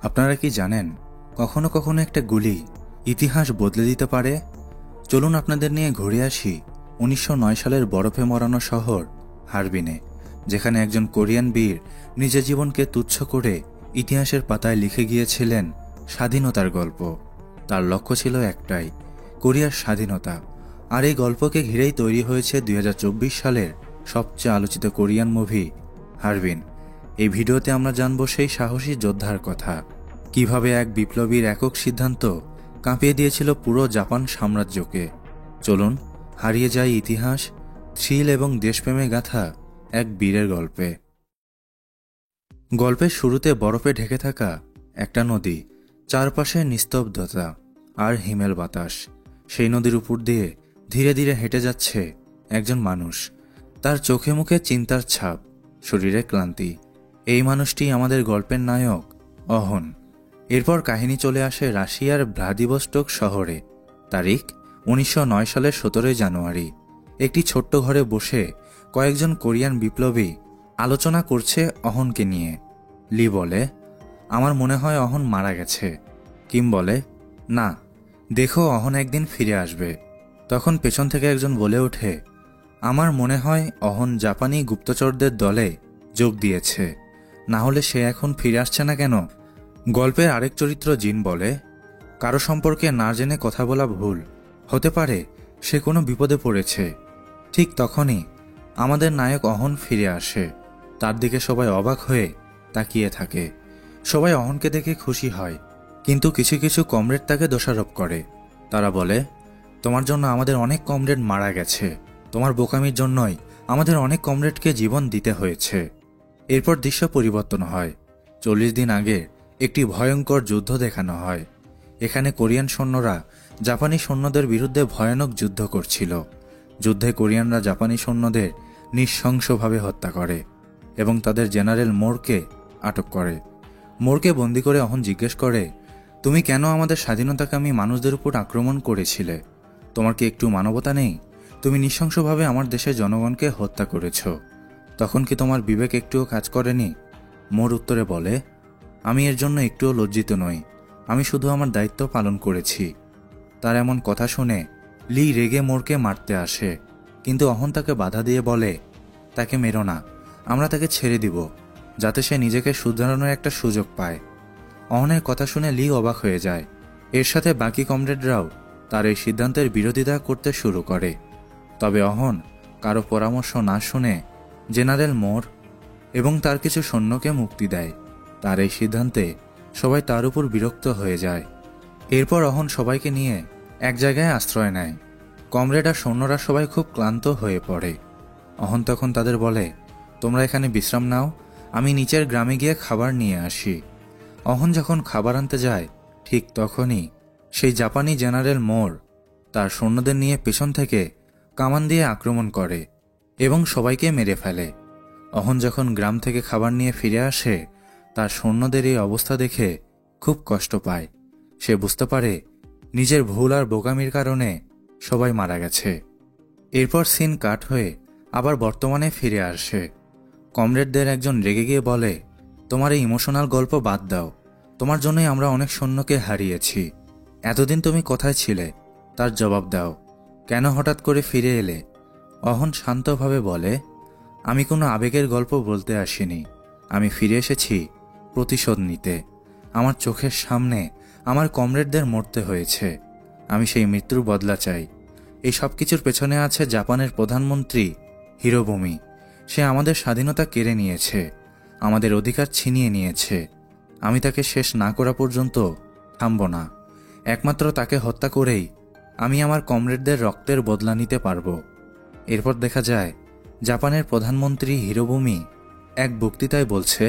আপনারা কি জানেন কখনো কখনো একটা গুলি ইতিহাস বদলে দিতে পারে? চলুন আপনাদের নিয়ে ঘুরে আসি 1909 সালের বরফে মরানো শহর হারবিনে, যেখানে একজন কোরিয়ান বীর নিজের জীবনকে তুচ্ছ করে ইতিহাসের পাতায় লিখে গিয়েছিলেন স্বাধীনতার গল্প। তার লক্ষ্য ছিল একটাই, কোরিয়ার স্বাধীনতা। আর এই গল্পকে ঘিরেই তৈরি হয়েছে 2024 সালের সবচেয়ে আলোচিত কোরিয়ান মুভি হারবিন। এই ভিডিওতে আমরা জানব সেই সাহসী যোদ্ধার কথা, কিভাবে এক বিপ্লবীর একক সিদ্ধান্ত কাঁপিয়ে দিয়েছিল পুরো জাপান সাম্রাজ্যকে। চলুন হারিয়ে যায় ইতিহাস, থ্রিল এবং দেশপ্রেমে গাথা এক বীরের গল্পে। গল্পের শুরুতে বরফে ঢেকে থাকা একটা নদী, চারপাশে নিস্তব্ধতা আর হিমেল বাতাস। সেই নদীর উপর দিয়ে ধীরে ধীরে হেঁটে যাচ্ছে একজন মানুষ, তার চোখে মুখে চিন্তার ছাপ, শরীরে ক্লান্তি। এই মানুষটি আমাদের গল্পের নায়ক অহন। এরপর কাহিনী চলে আসে রাশিয়ার ভ্লাদিভস্টক শহরে। তারিখ 1909 সালের 17 জানুয়ারি। একটি ছোট্ট ঘরে বসে কয়েকজন কোরিয়ান বিপ্লবী আলোচনা করছে অহনকে নিয়ে। লি বলে, আমার মনে হয় অহন মারা গেছে। কিম বলে, না, দেখো অহন একদিন ফিরে আসবে। তখন পেছন থেকে একজন বলে ওঠে, আমার মনে হয় অহন জাপানি গুপ্তচরদের দলে যোগ দিয়েছে, না হলে সে এখন ফিরে আসছে না কেন? গল্পের আরেক চরিত্র জিন বলে, কারো সম্পর্কে না জেনে কথা বলা ভুল, হতে পারে সে কোনো বিপদে পড়েছে। ঠিক তখনই আমাদের নায়ক অহন ফিরে আসে। তার দিকে সবাই অবাক হয়ে তাকিয়ে থাকে। সবাই অহনকে দেখে খুশি হয়, কিন্তু কিছু কিছু কমরেড তাকে দোষারোপ করে। তারা বলে, তোমার জন্য আমাদের অনেক কমরেড মারা গেছে, তোমার বোকামির জন্যই আমাদের অনেক কমরেডকে জীবন দিতে হয়েছে। এরপর দৃশ্য পরিবর্তন হয়। 40 দিন আগে একটি ভয়ঙ্কর যুদ্ধ দেখানো হয়। এখানে কোরিয়ান সৈন্যরা জাপানি সৈন্যদের বিরুদ্ধে ভয়ানক যুদ্ধ করছিল। যুদ্ধে কোরিয়ানরা জাপানি সৈন্যদের নৃশংসভাবে হত্যা করে এবং তাদের জেনারেল মোরকে আটক করে। মোরকে বন্দি করে অহন জিজ্ঞেস করে, তুমি কেন আমাদের স্বাধীনতাকামী মানুষদের উপর আক্রমণ করেছিলে? তোমার কি একটু মানবতা নেই? তুমি নৃশংসভাবে আমার দেশের জনগণকে হত্যা করেছ। তখন কি তোমার বিবেক একটুও কাজ করেনি? মোর উত্তরে বলে, আমি এর জন্য একটুও লজ্জিত নই, আমি শুধু আমার দায়িত্ব পালন করেছি। তার এমন কথা শুনে লি রেগে মোরকে মারতে আসে, কিন্তু অহন তাকে বাধা দিয়ে বলে, তাকে মেরো না, আমরা তাকে ছেড়ে দিব, যাতে সে নিজেকে শুধরানোর একটা সুযোগ পায়। অহনের কথা শুনে লি অবাক হয়ে যায়। এর সাথে বাকি কমরেডরাও তার এই সিদ্ধান্তের বিরোধিতা করতে শুরু করে। তবে অহন কারো পরামর্শ না শুনে জেনারেল মোর এবং তার কিছু সৈন্যকে মুক্তি দেয়। তার এই সিদ্ধান্তে সবাই তার উপর বিরক্ত হয়ে যায়। এরপর অহন সবাইকে নিয়ে এক জায়গায় আশ্রয় নেয়। কমরেড আর সৈন্যরা সবাই খুব ক্লান্ত হয়ে পড়ে। অহন তখন তাদের বলে, তোমরা এখানে বিশ্রাম নাও, আমি নিচের গ্রামে গিয়ে খাবার নিয়ে আসি। অহন যখন খাবার আনতে যায়, ঠিক তখনই সেই জাপানি জেনারেল মোর তার সৈন্যদের নিয়ে পেছন থেকে কামান দিয়ে আক্রমণ করে এবং সবাইকে মেরে ফেলে। অহন যখন গ্রাম থেকে খাবার নিয়ে ফিরে আসে, তার সৈন্যদের এই অবস্থা দেখে খুব কষ্ট পায়। সে বুঝতে পারে নিজের ভুল আর বোকামির কারণে সবাই মারা গেছে। এরপর সিন কাট হয়ে আবার বর্তমানে ফিরে আসে। কমরেডদের একজন রেগে গিয়ে বলে, তোমার এই ইমোশনাল গল্প বাদ দাও, তোমার জন্যই আমরা অনেক সৈন্যকে হারিয়েছি। এতদিন তুমি কোথায় ছিলে তার জবাব দাও, কেন হঠাৎ করে ফিরে এলে? অহন শান্তভাবে বলে, আমি কোনো আবেগের গল্প বলতে আসিনি, আমি ফিরে এসেছি প্রতিশোধ নিতে। আমার চোখের সামনে আমার কমরেডদের মরতে হয়েছে, আমি সেই মৃত্যুর বদলা চাই। এই সব কিছুর পেছনে আছে জাপানের প্রধানমন্ত্রী হিরোবুমি। সে আমাদের স্বাধীনতা কেড়ে নিয়েছে, আমাদের অধিকার ছিনিয়ে নিয়েছে। আমি তাকে শেষ না করা পর্যন্ত থামব না। একমাত্র তাকে হত্যা করেই আমি আমার কমরেডদের রক্তের বদলা নিতে পারব। এরপর দেখা যায় জাপানের প্রধানমন্ত্রী হিরোবুমি এক বক্তৃতায় বলছে,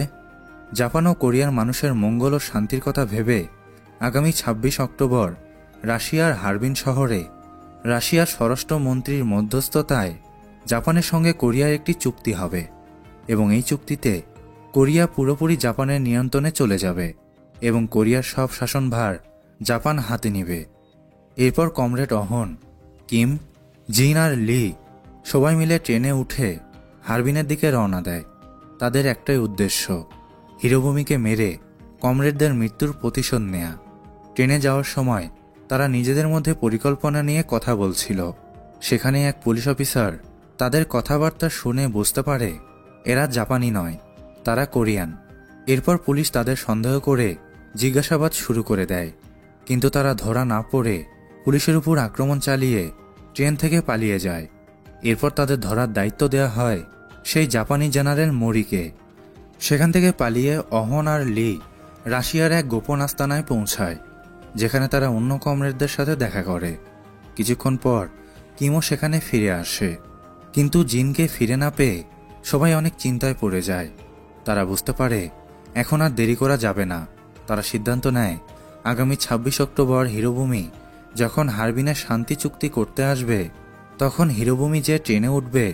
জাপান ও কোরিয়ার মানুষের মঙ্গল ও শান্তির কথা ভেবে আগামী 26 অক্টোবর রাশিয়ার হারবিন শহরে রাশিয়ার স্বরাষ্ট্রমন্ত্রীর মধ্যস্থতায় জাপানের সঙ্গে কোরিয়ার একটি চুক্তি হবে এবং এই চুক্তিতে কোরিয়া পুরোপুরি জাপানের নিয়ন্ত্রণে চলে যাবে এবং কোরিয়ার সব শাসনভার জাপান হাতে নেবে। এরপর কমরেড অহন, কিম, জিন আর লি সবাই মিলে ট্রেনে উঠে হারবিনের দিকে রওনা দেয়। তাদের একটাই উদ্দেশ্য, হিরোবুমিকে মেরে কমরেডদের মৃত্যুর প্রতিশোধ নেয়া। ট্রেনে যাওয়ার সময় তারা নিজেদের মধ্যে পরিকল্পনা নিয়ে কথা বলছিল। সেখানে এক পুলিশ অফিসার তাদের কথাবার্তা শুনে বুঝতে পারে এরা জাপানি নয়, তারা কোরিয়ান। এরপর পুলিশ তাদের সন্দেহ করে জিজ্ঞাসাবাদ শুরু করে দেয়, কিন্তু তারা ধরা না পড়ে পুলিশের উপর আক্রমণ চালিয়ে ট্রেন থেকে পালিয়ে যায়। এরপর তাদের ধরার দায়িত্ব দেওয়া হয় সেই জাপানি জেনারেল মোরিকে। সেখান থেকে পালিয়ে অহন আর লি রাশিয়ার এক গোপন আস্তানায় পৌঁছায়, যেখানে তারা অন্য কমরেডদের সাথে দেখা করে। কিছুক্ষণ পর কিমও সেখানে ফিরে আসে, কিন্তু জিনকে ফিরে না পেয়ে সবাই অনেক চিন্তায় পড়ে যায়। তারা বুঝতে পারে এখন আর দেরি করা যাবে না। তারা সিদ্ধান্ত নেয় আগামী 26 অক্টোবর হিরোবুমি যখন হারবিনে শান্তি চুক্তি করতে আসবে, তখন হিরোবুমি যে ট্রেনে উঠবে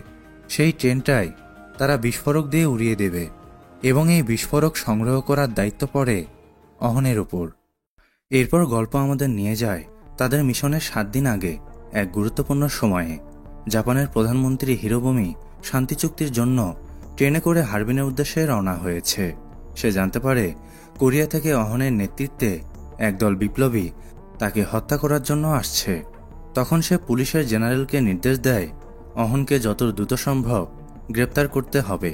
সেই ট্রেনটাই তারা বিস্ফোরক দিয়ে উড়িয়ে দেবে, এবং এই বিস্ফোরক সংগ্রহ করার দায়িত্ব পড়ে অহনের উপর। এরপর গল্প আমাদের নিয়ে যায় তাদের মিশনের 7 দিন আগে এক গুরুত্বপূর্ণ সময়ে। জাপানের প্রধানমন্ত্রী হিরোবুমি শান্তি চুক্তির জন্য ট্রেনে করে হারবিনের উদ্দেশ্যে রওনা হয়েছে। সে জানতে পারে কোরিয়া থেকে অহনের নেতৃত্বে একদল বিপ্লবী তাকে হত্যা করার জন্য আসছে। তখন সে পুলিশের জেনারেলকে নির্দেশ দেয় অহনকে যত দ্রুত সম্ভব গ্রেপ্তার করতে হবে।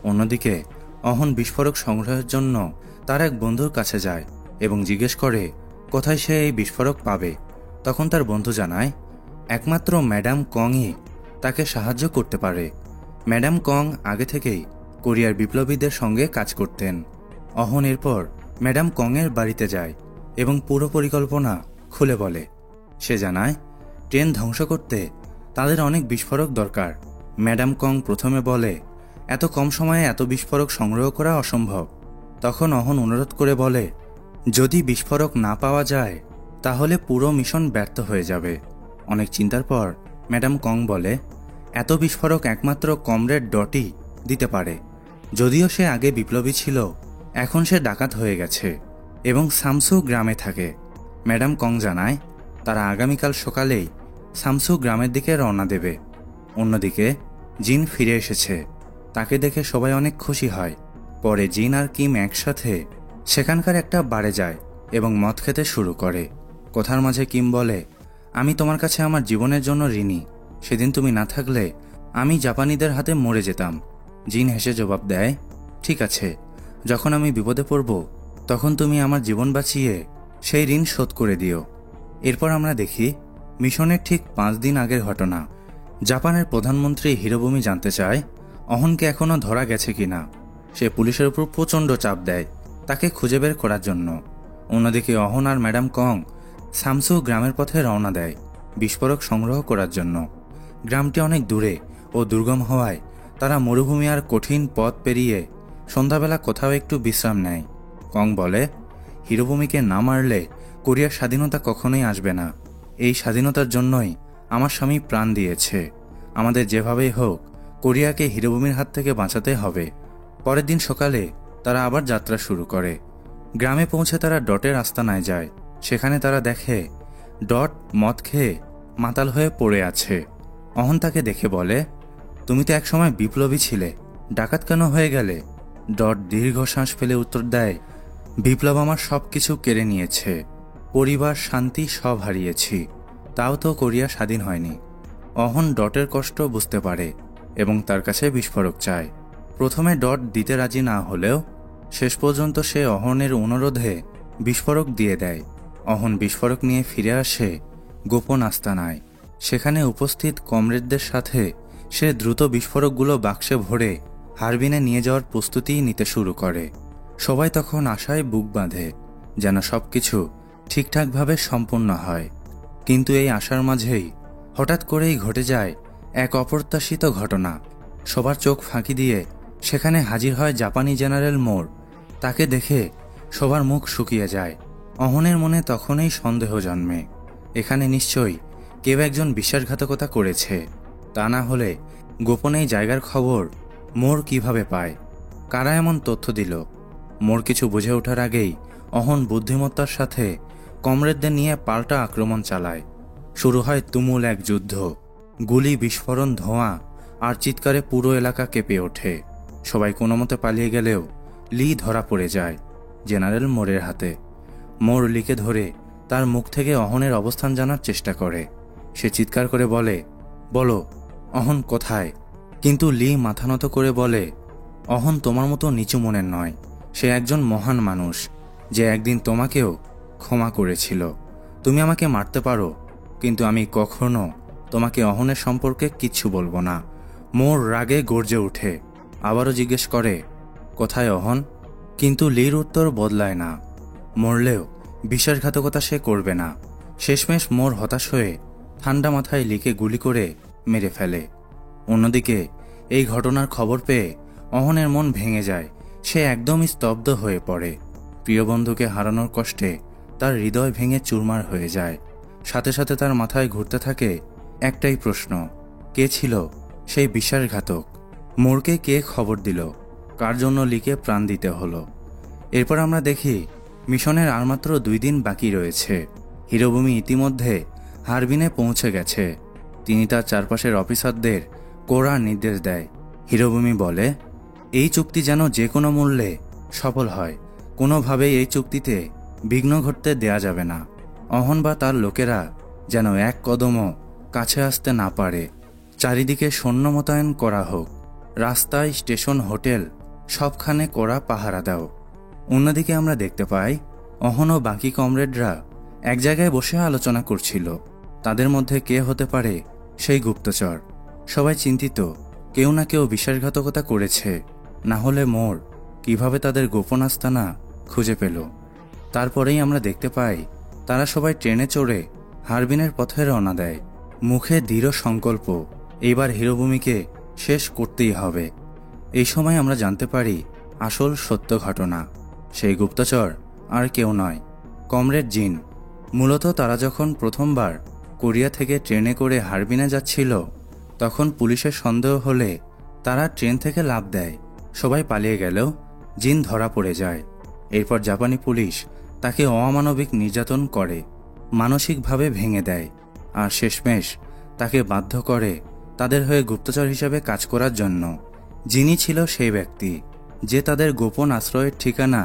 অন্যদিকে অহন বিস্ফোরক সংগ্রহের জন্য তার এক বন্ধুর কাছে যায় এবং জিজ্ঞেস করে কোথায় সে এই বিস্ফোরক পাবে। তখন তার বন্ধু জানায় একমাত্র ম্যাডাম কংই তাকে সাহায্য করতে পারে। ম্যাডাম কং আগে থেকেই কোরিয়ার বিপ্লবীদের সঙ্গে কাজ করতেন। অহন এরপর ম্যাডাম কংয়ের বাড়িতে যায় এবং পুরো পরিকল্পনা খুলে বলে। সে জানায় ট্রেন ধ্বংস করতে তাদের অনেক বিস্ফোরক দরকার। ম্যাডাম কং প্রথমে বলে এত কম সময়ে এত বিস্ফোরক সংগ্রহ করা অসম্ভব। তখন অহন অনুরোধ করে বলে যদি বিস্ফোরক না পাওয়া যায় তাহলে পুরো মিশন ব্যর্থ হয়ে যাবে। অনেক চিন্তার পর ম্যাডাম কং বলে এত বিস্ফোরক একমাত্র কমরেড ডটই দিতে পারে। যদিও সে আগে বিপ্লবী ছিল, এখন সে ডাকাত হয়ে গেছে এবং সামসু গ্রামে থাকে। ম্যাডাম কং জানায় তারা আগামীকাল সকালেই সামসু গ্রামের দিকে রওনা দেবে। অন্যদিকে জিন ফিরে এসেছে, তাকে দেখে সবাই অনেক খুশি হয়। পরে জিন আর কিম একসাথে সেখানকার একটা বারে যায় এবং মদ খেতে শুরু করে। কথার মাঝে কিম বলে আমি তোমার কাছে আমার জীবনের জন্য ঋণী। সেদিন তুমি না থাকলে আমি জাপানিদের হাতে মরে যেতাম। জিন হেসে জবাব দেয় ঠিক আছে, যখন আমি বিপদে পড়ব তখন তুমি আমার জীবন বাঁচিয়ে সেই ঋণ শোধ করে দিও। এরপর আমরা দেখি মিশনের ঠিক 5 দিন আগের ঘটনা। জাপানের প্রধানমন্ত্রী হিরোবুমি জানতে চায় অহনকে এখনও ধরা গেছে কিনা। সে পুলিশের উপর প্রচণ্ড চাপ দেয় তাকে খুঁজে বের করার জন্য। অন্যদিকে অহন আর ম্যাডাম কং সামসু গ্রামের পথে রওনা দেয় বিস্ফোরক সংগ্রহ করার জন্য। গ্রামটি অনেক দূরে ও দুর্গম হওয়ায় তারা মরুভূমি আর কঠিন পথ পেরিয়ে সন্ধ্যাবেলা কোথাও একটু বিশ্রাম নেয়। কং বলে হিরোবুমিকে না মারলে কোরিয়ার স্বাধীনতা কখনোই আসবে না। এই স্বাধীনতার জন্যই আমার স্বামী প্রাণ দিয়েছে। আমাদের যেভাবেই হোক কোরিয়াকে হিরোবুমির হাত থেকে বাঁচাতে হবে। পরের দিন সকালে তারা আবার যাত্রা শুরু করে। গ্রামে পৌঁছে তারা ডটের আস্তানায় যায়। সেখানে তারা দেখে ডট মদ খেয়ে মাতাল হয়ে পড়ে আছে। অহন তাকে দেখে বলে তুমি তো একসময় বিপ্লবী ছিলে, ডাকাত কেন হয়ে গেলে? ডট দীর্ঘশ্বাস ফেলে উত্তর দেয় বিপ্লব আমার সব কিছু কেড়ে নিয়েছে, পরিবার শান্তি সব হারিয়েছি, তাও তো কোরিয়া স্বাধীন হয়নি। অহন ডটের কষ্ট বুঝতে পারে এবং তার কাছে বিস্ফোরক চায়। প্রথমে ডট দিতে রাজি না হলেও শেষ পর্যন্ত সে অহনের অনুরোধে বিস্ফোরক দিয়ে দেয়। অহন বিস্ফোরক নিয়ে ফিরে আসে গোপন আস্তানায়। সেখানে উপস্থিত কমরেডদের সাথে সে দ্রুত বিস্ফোরকগুলো বাক্সে ভরে হারবিনে নিয়ে যাওয়ার প্রস্তুতি নিতে শুরু করে। সবাই তখন আশায় বুক বাঁধে যেন সবকিছু ঠিকঠাকভাবে সম্পন্ন হয়। কিন্তু এই আশার মাঝেই হঠাৎ করেই ঘটে যায় এক অপ্রত্যাশিত ঘটনা। সবার চোখ ফাঁকি দিয়ে সেখানে হাজির হয় জাপানি জেনারেল মোর। তাকে দেখে সবার মুখ শুকিয়ে যায়। অহনের মনে তখনই সন্দেহ জন্মে, এখানে নিশ্চয়ই কেউ একজন বিশ্বাসঘাতকতা করেছে। তা না হলে গোপনে জায়গার খবর মোর কিভাবে পায়? কারা এমন তথ্য দিল? মোর কিছু বুঝে ওঠার আগেই অহন বুদ্ধিমত্তার সাথে কমরেডদের নিয়ে পাল্টা আক্রমণ চালায়। শুরু হয় তুমুল এক যুদ্ধ। গুলি, বিস্ফোরণ, ধোঁয়া আর চিৎকারে পুরো এলাকা কেঁপে ওঠে। সবাই কোনোমতে পালিয়ে গেলেও লি ধরা পড়ে যায়। জেনারেল মোরের হাতে। মোর লিকে ধরে তার মুখ থেকে অহনের অবস্থান জানার চেষ্টা করে। সে চিৎকার করে বলে, বলো অহন কোথায়? কিন্তু লি মাথা নত করে বলে, অহন তোমার মতো নিচু মনের নয়। সে একজন মহান মানুষ, যে একদিন তোমাকেও ক্ষমা করেছিল। তুমি আমাকে মারতে পারো, কিন্তু আমি কখনো তোমাকে অহনের সম্পর্কে কিচ্ছু বলবো না। মোর রাগে গর্জে ওঠে, আবারও জিজ্ঞেস করে, কোথায় অহন? কিন্তু লির উত্তর বদলায় না। মরলেও বিশ্বাসঘাতকতা সে করবে না। শেষমেশ মোর হতাশ হয়ে ঠান্ডা মাথায় লিকে গুলি করে মেরে ফেলে। অন্যদিকে এই ঘটনার খবর পেয়ে অহনের মন ভেঙে যায়। সে একদমই স্তব্ধ হয়ে পড়ে। প্রিয় বন্ধুকে হারানোর কষ্টে তার হৃদয় ভেঙে চুরমার হয়ে যায়। সাথে সাথে তার মাথায় ঘুরতে থাকে একটাই প্রশ্ন, কে ছিল সেই বিশ্বাসঘাতক? মোরকে কে খবর দিল? কার জন্য লিকে প্রাণ দিতে হলো? এরপর আমরা দেখি মিশনের আর মাত্র 2 দিন বাকি রয়েছে। হিরোভূমি ইতিমধ্যে হারবিনে পৌঁছে গেছে। তিনি তার চারপাশের অফিসারদের কড়া নির্দেশ দেয়। হিরোভূমি বলে, এই চুক্তি যেন যে কোনো মূল্যে সফল হয়। কোনোভাবেই এই চুক্তিতে বিঘ্ন ঘটতে দেয়া যাবে না। অহন বা তার লোকেরা যেন এক কদমও কাছে আসতে না পারে। চারিদিকে সৈন্য মোতায়েন করা হোক। রাস্তায়, স্টেশন, হোটেল সবখানে কড়া পাহারা দাও। অন্যদিকে আমরা দেখতে পাই অহন ও বাকি কমরেডরা এক জায়গায় বসে আলোচনা করছিল। তাদের মধ্যে কে হতে পারে সেই গুপ্তচর? সবাই চিন্তিত, কেউ না কেউ বিশ্বাসঘাতকতা করেছে। না হলে মোর কিভাবে তাদের গোপন আস্তানা খুঁজে পেল? তারপরেই আমরা দেখতে পাই তারা সবাই ট্রেনে চড়ে হারবিনের পথে রওনা দেয়। মুখে দৃঢ় সংকল্প, এইবার হিরোভূমিকে শেষ করতেই হবে। এই সময় আমরা জানতে পারি আসল সত্য ঘটনা। সেই গুপ্তচর আর কেউ নয়, কমরেড জিন। মূলত তারা যখন প্রথমবার কোরিয়া থেকে ট্রেনে করে হারবিনে যাচ্ছিল, তখন পুলিশের সন্দেহ হলে তারা ট্রেন থেকে লাফ দেয়। সবাই পালিয়ে গেলেও জিন ধরা পড়ে যায়। এরপর জাপানি পুলিশ তাকে অমানবিক নির্যাতন করে, মানসিকভাবে ভেঙে দেয়, আর শেষমেশ তাকে বাধ্য করে তাদের হয়ে গুপ্তচর হিসেবে কাজ করার জন্য। যিনি ছিল সেই ব্যক্তি যে তাদের গোপন আশ্রয়ের ঠিকানা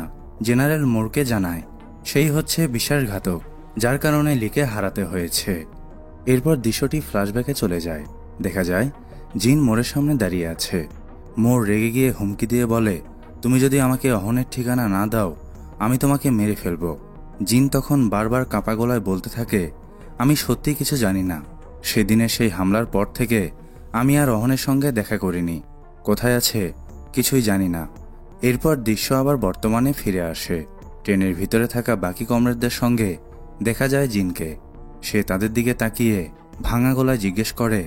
জেনারেল মোরকে জানায়। সেই হচ্ছে বিশ্বাসঘাতক, যার কারণে লিকে হারাতে হয়েছে। এরপর দৃশ্যটি ফ্ল্যাশব্যাকে চলে যায়। দেখা যায় জিন মোরের সামনে দাঁড়িয়ে আছে। মোর রেগে গিয়ে হুমকি দিয়ে বলে, তুমি যদি আমাকে অহনের ঠিকানা না দাও, আমি তোমাকে মেরে ফেলব। জিন তখন বারবার কাঁপা গলায় বলতে থাকে, আমি সত্যি কিছু জানি না। সেদিনের সেই হামলার পর থেকে আমি আর অহনের সঙ্গে দেখা করিনি। কোথায় আছে কিছুই জানি না। এরপর দৃশ্য আবার বর্তমানে ফিরে আসে। ট্রেনের ভিতরে থাকা বাকি কমরেডদের সঙ্গে দেখা যায় জিনকে। সে তাদের দিকে তাকিয়ে ভাঙা গলায় জিজ্ঞেস করে,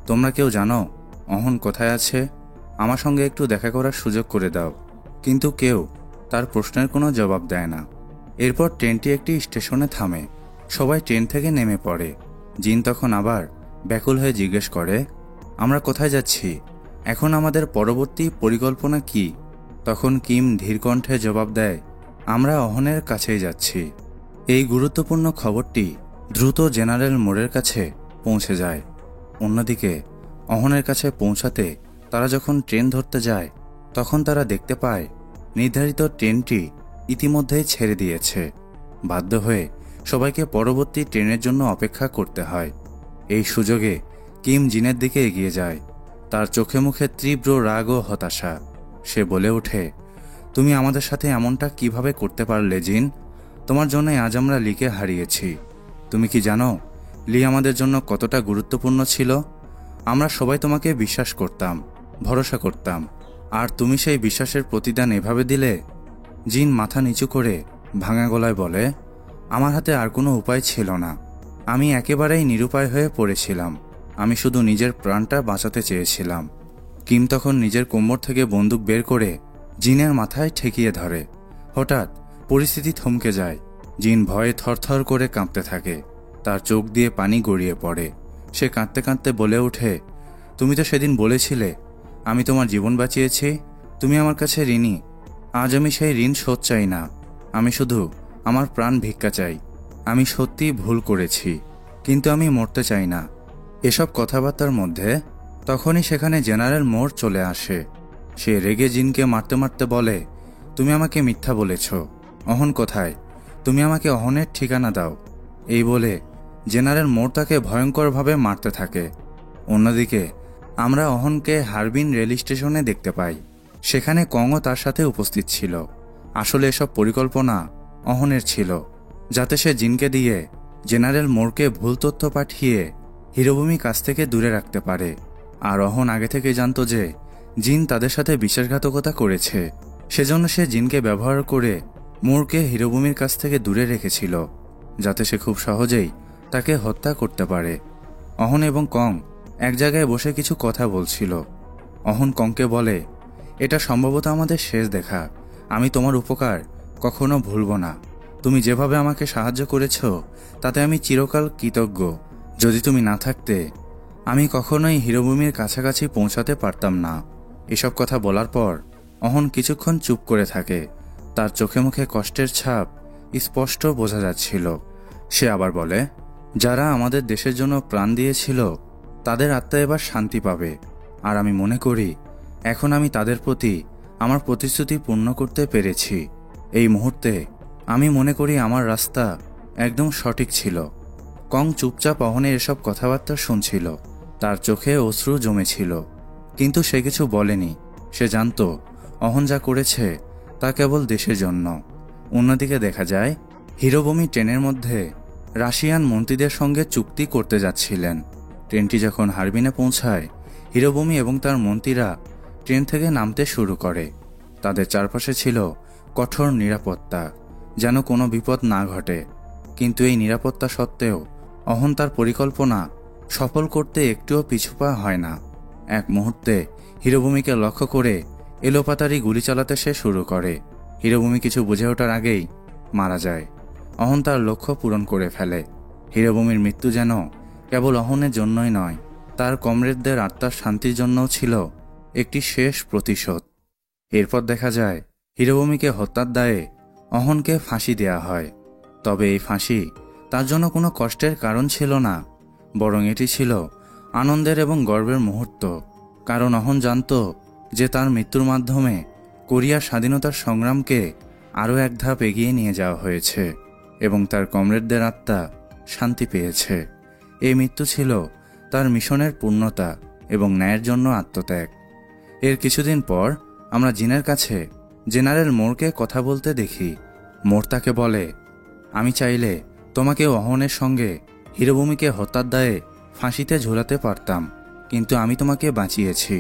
তোমরা কেউ জানো অহন কোথায় আছে? আমার সঙ্গে একটু দেখা করার সুযোগ করে দাও। কিন্তু কেউ তার প্রশ্নের কোনো জবাব দেয় না। এরপর ট্রেনটি একটি স্টেশনে থামে। সবাই ট্রেন থেকে নেমে পড়ে। জিন তখন আবার ব্যাকুল হয়ে জিজ্ঞেস করে, আমরা কোথায় যাচ্ছি? এখন আমাদের পরবর্তী পরিকল্পনা কি? তখন কিম ধীর কণ্ঠে জবাব দেয়, আমরা অহনের কাছেই যাচ্ছি। এই গুরুত্বপূর্ণ খবরটি দ্রুত জেনারেল মোরের কাছে পৌঁছে যায়। অন্যদিকে অহনের কাছে পৌঁছাতে তারা যখন ট্রেন ধরতে যায়, তখন তারা দেখতে পায় নির্ধারিত ট্রেনটি ইতিমধ্যেই ছেড়ে দিয়েছে। বাধ্য হয়ে সবাইকে পরবর্তী ট্রেনের জন্য অপেক্ষা করতে হয়। এই সুযোগে কিম জিনের দিকে এগিয়ে যায়। তার চোখে মুখে তীব্র রাগ ও হতাশা। সে বলে ওঠে, তুমি আমাদের সাথে এমনটা কিভাবে করতে পারলে জিন? তোমার জন্যই আজ আমরা লিকে হারিয়েছি। তুমি কি জানো লি আমাদের জন্য কতটা গুরুত্বপূর্ণ ছিল? আমরা সবাই তোমাকে বিশ্বাস করতাম, ভরসা করতাম, আর তুমি সেই বিশ্বাসের প্রতিদান এভাবে দিলে। জিন মাথা নিচু করে ভাঙা গলায় বলে, আমার হাতে আর কোনো উপায় ছিল না। আমি একেবারেই নিরুপায় হয়ে পড়েছিলাম। আমি শুধু নিজের প্রাণটা বাঁচাতে চেয়েছিলাম। কিম তখন নিজের কোমর থেকে বন্দুক বের করে জিনের মাথায় ঠেকিয়ে ধরে। হঠাৎ পরিস্থিতি থমকে যায়। জিন ভয়ে থরথর করে কাঁপতে থাকে। তার চোখ দিয়ে পানি গড়িয়ে পড়ে। সে কাঁদতে কাঁদতে বলে ওঠে, তুমি তো সেদিন বলেছিলে আমি তোমার জীবন বাঁচিয়েছি। তুমি আমার কাছে ঋণী। আজ আমি সেই ঋণ শোধ চাই না। আমি শুধু আমার প্রাণ ভিক্ষা চাই। আমি সত্যিই ভুল করেছি, কিন্তু আমি মরতে চাই না। এসব কথাবার্তার মধ্যে তখনই সেখানে জেনারেল মোর চলে আসে। সে রেগে জিনকে মারতে মারতে বলে, তুমি আমাকে মিথ্যা বলেছ। অহন কোথায়? তুমি আমাকে অহনের ঠিকানা দাও। এই বলে জেনারেল মোর তাকে ভয়ঙ্করভাবে মারতে থাকে। অন্যদিকে আমরা অহনকে হারবিন রেল স্টেশনে দেখতে পাই। সেখানে কংও তার সাথে উপস্থিত ছিল। আসলে এসব পরিকল্পনা অহনের ছিল, যাতে সে জিনকে দিয়ে জেনারেল মোরকে ভুল তথ্য পাঠিয়ে হিরোভূমি কাছ থেকে দূরে রাখতে পারে। আর অহন আগে থেকে জানত যে জিন তাদের সাথে বিশ্বাসঘাতকতা করেছে, সেজন্য সে জিনকে ব্যবহার করে মোরকে হিরোভূমির কাছ থেকে দূরে রেখেছিল, যাতে সে খুব সহজেই তাকে হত্যা করতে পারে। অহন এবং কং এক জায়গায় বসে কিছু কথা বলছিল। অহন কংকে বলে, এটা সম্ভবত আমাদের শেষ দেখা। আমি তোমার উপকার কখনো ভুলব না। তুমি যেভাবে আমাকে সাহায্য করেছ তাতে আমি চিরকাল কৃতজ্ঞ। যদি তুমি না থাকতে আমি কখনোই হিরোভূমির কাছাকাছি পৌঁছাতে পারতাম না। এসব কথা বলার পর অহন কিছুক্ষণ চুপ করে থাকে। তার চোখে মুখে কষ্টের ছাপ স্পষ্ট বোঝা যাচ্ছিল। সে আবার বলে, যারা আমাদের দেশের জন্য প্রাণ দিয়েছিল তাদের আত্মা এবার শান্তি পাবে। আর আমি মনে করি এখন আমি তাদের প্রতি আমার প্রতিশ্রুতি পূর্ণ করতে পেরেছি। এই মুহূর্তে আমি মনে করি আমার রাস্তা একদম সঠিক ছিল। কং চুপচাপ অহনের এসব কথাবার্তা শুনছিল। তার চোখে অশ্রু জমেছিল, কিন্তু সে কিছু বলেনি। সে জানত অহন যা করেছে তা কেবল দেশের জন্য। অন্যদিকে দেখা যায় হিরোভূমি ট্রেনের মধ্যে রাশিয়ান মন্ত্রীদের সঙ্গে চুক্তি করতে যাচ্ছিলেন। ট্রেনটি যখন হারবিনে পৌঁছায়, হিরোভূমি এবং তার মন্ত্রীরা ট্রেন থেকে নামতে শুরু করে। তাদের চারপাশে ছিল কঠোর নিরাপত্তা, যেন কোনো বিপদ না ঘটে। কিন্তু এই নিরাপত্তা সত্ত্বেও অহন তার পরিকল্পনা সফল করতে একটুও পিছুপা হয় না। এক মুহূর্তে হিরোভূমিকে লক্ষ্য করে এলোপাতাড়ি গুলি চালাতে সে শুরু করে। হিরোভূমি কিছু বুঝে ওঠার আগেই মারা যায়। অহন তার লক্ষ্য পূরণ করে ফেলে। হিরোভূমির মৃত্যু যেন কেবল অহনের জন্যই নয়, তার কমরেডদের আত্মার শান্তির জন্যও ছিল একটি শেষ প্রতিশোধ। এরপর দেখা যায় হিরোভূমিকে হত্যার দায়ে অহনকে ফাঁসি দেয়া হয়। তবে এই ফাঁসি তার জন্য কোনো কষ্টের কারণ ছিল না, বরং এটি ছিল আনন্দের এবং গর্বের মুহূর্ত। কারণ অহন জানত যে তার মৃত্যুর মাধ্যমে কোরিয়ার স্বাধীনতার সংগ্রামকে আরও এক ধাপ এগিয়ে নিয়ে যাওয়া হয়েছে এবং তার কমরেডদের আত্মা শান্তি পেয়েছে। এই মৃত্যু ছিল তার মিশনের পূর্ণতা এবং ন্যায়ের জন্য আত্মত্যাগ। এর কিছুদিন পর আমরা জিনের কাছে জেনারেল মোরকে কথা বলতে দেখি। মোর তাকে বলে, আমি চাইলে তোমাকে অহনের সঙ্গে হিরোভূমিকে হত্যার দায়ে ফাঁসিতে ঝোলাতে পারতাম, কিন্তু আমি তোমাকে বাঁচিয়েছি।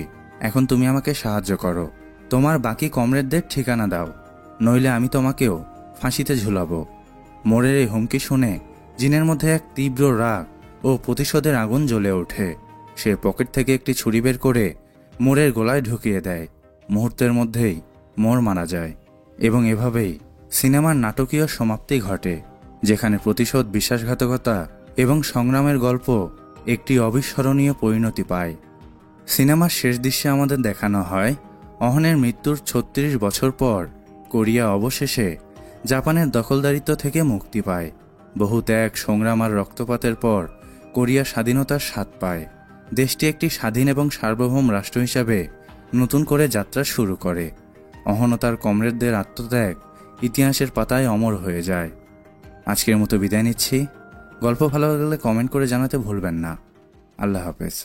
এখন তুমি আমাকে সাহায্য করো। তোমার বাকি কমরেডদের ঠিকানা দাও, নইলে আমি তোমাকেও ফাঁসিতে ঝুলাবো। মোরের এই হুমকি শুনে জিনের মধ্যে এক তীব্র রাগ ও প্রতিশোধের আগুন জ্বলে ওঠে। সে পকেট থেকে একটি ছুরি বের করে মোরের গলায় ঢুকিয়ে দেয়। মুহূর্তের মধ্যেই মোর মারা যায় এবং এভাবেই সিনেমার নাটকীয় সমাপ্তি ঘটে, যেখানে প্রতিশোধ, বিশ্বাসঘাতকতা এবং সংগ্রামের গল্প একটি অবিস্মরণীয় পরিণতি পায়। সিনেমার শেষ দৃশ্যে আমাদের দেখানো হয় অহনের মৃত্যুর ৩৬ বছর পর কোরিয়া অবশেষে জাপানের দখলদারিত্ব থেকে মুক্তি পায়। বহু ত্যাগ, সংগ্রাম আর রক্তপাতের পর কোরিয়া স্বাধীনতার স্বাদ পায়। দেশটি একটি স্বাধীন এবং সার্বভৌম রাষ্ট্র হিসাবে নতুন করে যাত্রা শুরু করে। অহন ও তার কমরেডদের আত্মত্যাগ ইতিহাসের পাতায় অমর হয়ে যায়। আজকের মতো বিদায় নিচ্ছি। গল্প ভালো লাগলে কমেন্ট করে জানাতে ভুলবেন না। আল্লাহ হাফেজ।